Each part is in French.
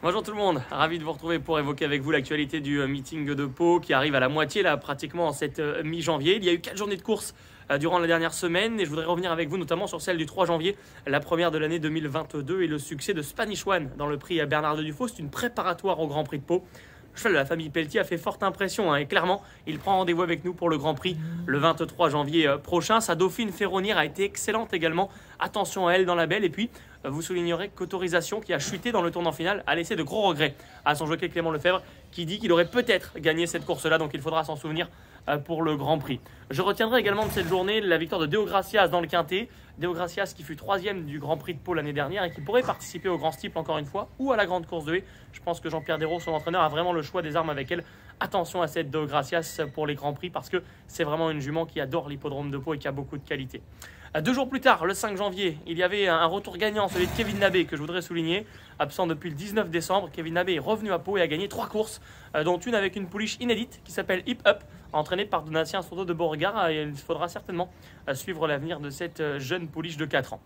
Bonjour tout le monde, ravi de vous retrouver pour évoquer avec vous l'actualité du meeting de Pau qui arrive à la moitié là pratiquement en cette mi-janvier. Il y a eu 4 journées de course durant la dernière semaine et je voudrais revenir avec vous notamment sur celle du 3 janvier, la première de l'année 2022 et le succès de Spanish One dans le prix Bernard de Dufault. C'est une préparatoire au Grand Prix de Pau. Le cheval de la famille Pelletier a fait forte impression et clairement il prend rendez-vous avec nous pour le Grand Prix le 23 janvier prochain. Sa dauphine Ferronnière a été excellente également, attention à elle dans la belle et puis vous soulignerez qu'Autorisation qui a chuté dans le tournant final a laissé de gros regrets à son jockey Clément Lefebvre qui dit qu'il aurait peut-être gagné cette course-là, donc il faudra s'en souvenir pour le Grand Prix. Je retiendrai également de cette journée la victoire de Deo Gracias dans le Quintet. Deo Gracias qui fut 3e du Grand Prix de Pau l'année dernière et qui pourrait participer au Grand Steeple encore une fois ou à la Grande Course de Haie. Je pense que Jean-Pierre Desraux, son entraîneur, a vraiment le choix des armes avec elle. Attention à cette Deo Gracias pour les Grands Prix parce que c'est vraiment une jument qui adore l'hippodrome de Pau et qui a beaucoup de qualité. 2 jours plus tard, le 5 janvier, il y avait un retour gagnant, celui de Kevin Nabé, que je voudrais souligner. Absent depuis le 19 décembre, Kevin Nabé est revenu à Pau et a gagné 3 courses, dont une avec une pouliche inédite qui s'appelle Hip Up, entraînée par Donatien Sourdeau de Beauregard. Et il faudra certainement suivre l'avenir de cette jeune pouliche de 4 ans.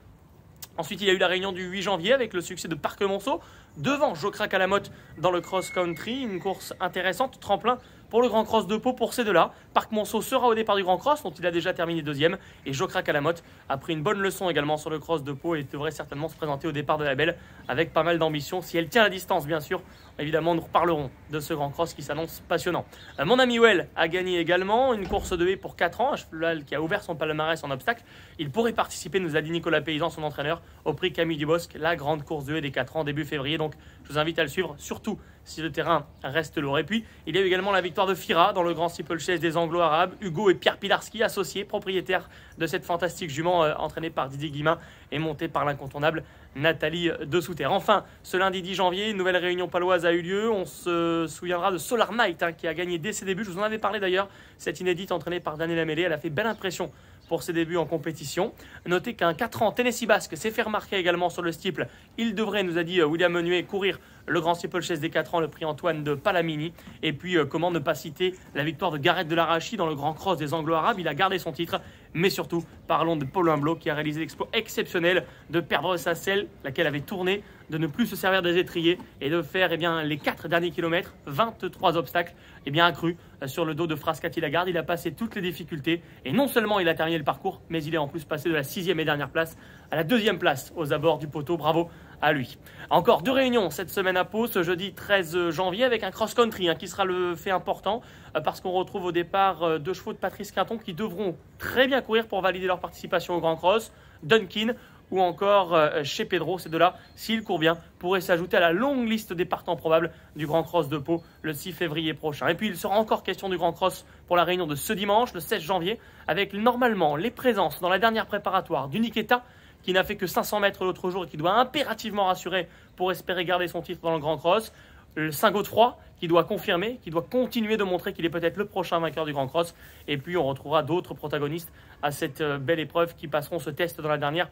Ensuite, il y a eu la réunion du 8 janvier avec le succès de Parc Monceau devant Jocrac à la Motte dans le cross-country. Une course intéressante, tremplin pour le Grand Cross de Pau pour ces deux-là. Parc Monceau sera au départ du Grand Cross, dont il a déjà terminé 2e. Et Jocrac à la Motte a pris une bonne leçon également sur le Cross de Pau et devrait certainement se présenter au départ de la Belle avec pas mal d'ambition. Si elle tient la distance, bien sûr, évidemment, nous reparlerons de ce Grand Cross qui s'annonce passionnant. Mon ami Well a gagné également une course de haie pour 4 ans, un cheval qui a ouvert son palmarès en obstacle. Il pourrait participer, nous a dit Nicolas Paysan, son entraîneur, au prix Camille Dubosc, la grande course de haie des 4 ans début février. Donc, je vous invite à le suivre, surtout si le terrain reste lourd. Et puis, il y a eu également la victoire de Fira dans le Grand Steeplechase des Anglo-Arabes. Hugo et Pierre Pilarski, associés, propriétaires de cette fantastique jument entraînée par Didier Guimin et montée par l'incontournable Nathalie de Souterre. Enfin, ce lundi 10 janvier, une nouvelle réunion paloise a eu lieu. On se souviendra de Solar Might qui a gagné dès ses débuts. Je vous en avais parlé d'ailleurs. Cette inédite entraînée par Daniel Amélé, elle a fait belle impression pour ses débuts en compétition. Notez qu'un 4 ans Tennessee Basque s'est fait remarquer également sur le steeple. Il devrait, nous a dit William Menuet, courir le Grand Steeplechase des 4 ans, le prix Antoine de Palamini. Et puis, comment ne pas citer la victoire de Gareth de l'Arachi dans le Grand Cross des Anglo-Arabes. Il a gardé son titre, mais surtout, parlons de Paul Humblot qui a réalisé l'exploit exceptionnel de perdre sa selle, laquelle avait tourné, de ne plus se servir des étriers et de faire les 4 derniers kilomètres, 23 obstacles, accrus sur le dos de Frascati Lagarde. Il a passé toutes les difficultés et non seulement il a terminé le parcours, mais il est en plus passé de la 6e et dernière place à la 2e place aux abords du poteau. Bravo à lui. Encore 2 réunions cette semaine à Pau, ce jeudi 13 janvier avec un cross-country qui sera le fait important parce qu'on retrouve au départ 2 chevaux de Patrice Quinton qui devront très bien courir pour valider leur participation au Grand Cross. Dunkin ou encore chez Pedro, ces deux-là, s'ils courent bien, pourraient s'ajouter à la longue liste des partants probables du Grand Cross de Pau le 6 février prochain. Et puis il sera encore question du Grand Cross pour la réunion de ce dimanche, le 16 janvier, avec normalement les présences dans la dernière préparatoire du Niketa, qui n'a fait que 500 mètres l'autre jour et qui doit impérativement rassurer pour espérer garder son titre dans le Grand Cross. Le Saint-Godefroy qui doit confirmer, qui doit continuer de montrer qu'il est peut-être le prochain vainqueur du Grand Cross. Et puis on retrouvera d'autres protagonistes à cette belle épreuve qui passeront ce test dans la dernière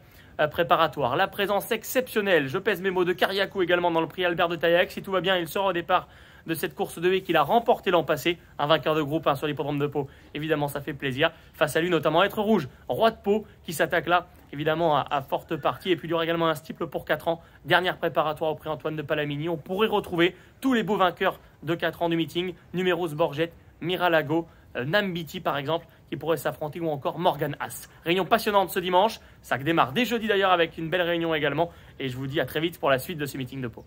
préparatoire. La présence exceptionnelle, je pèse mes mots, de Cariaco également dans le prix Albert de Taillac. Si tout va bien, il sera au départ de cette course de haie qu'il a remporté l'an passé, un vainqueur de groupe sur l'hippodrome de Pau. Évidemment, ça fait plaisir. Face à lui, notamment Être Rouge, roi de Pau, qui s'attaque là, évidemment, à forte partie. Et puis, il y aura également un steeple pour 4 ans, dernière préparatoire au prix Antoine de Palamini. On pourrait retrouver tous les beaux vainqueurs de 4 ans du meeting, Numéros Borgette, Miralago, Nambiti par exemple, qui pourraient s'affronter, ou encore Morgan Haas. Réunion passionnante ce dimanche, ça démarre dès jeudi d'ailleurs avec une belle réunion également. Et je vous dis à très vite pour la suite de ce meeting de Pau.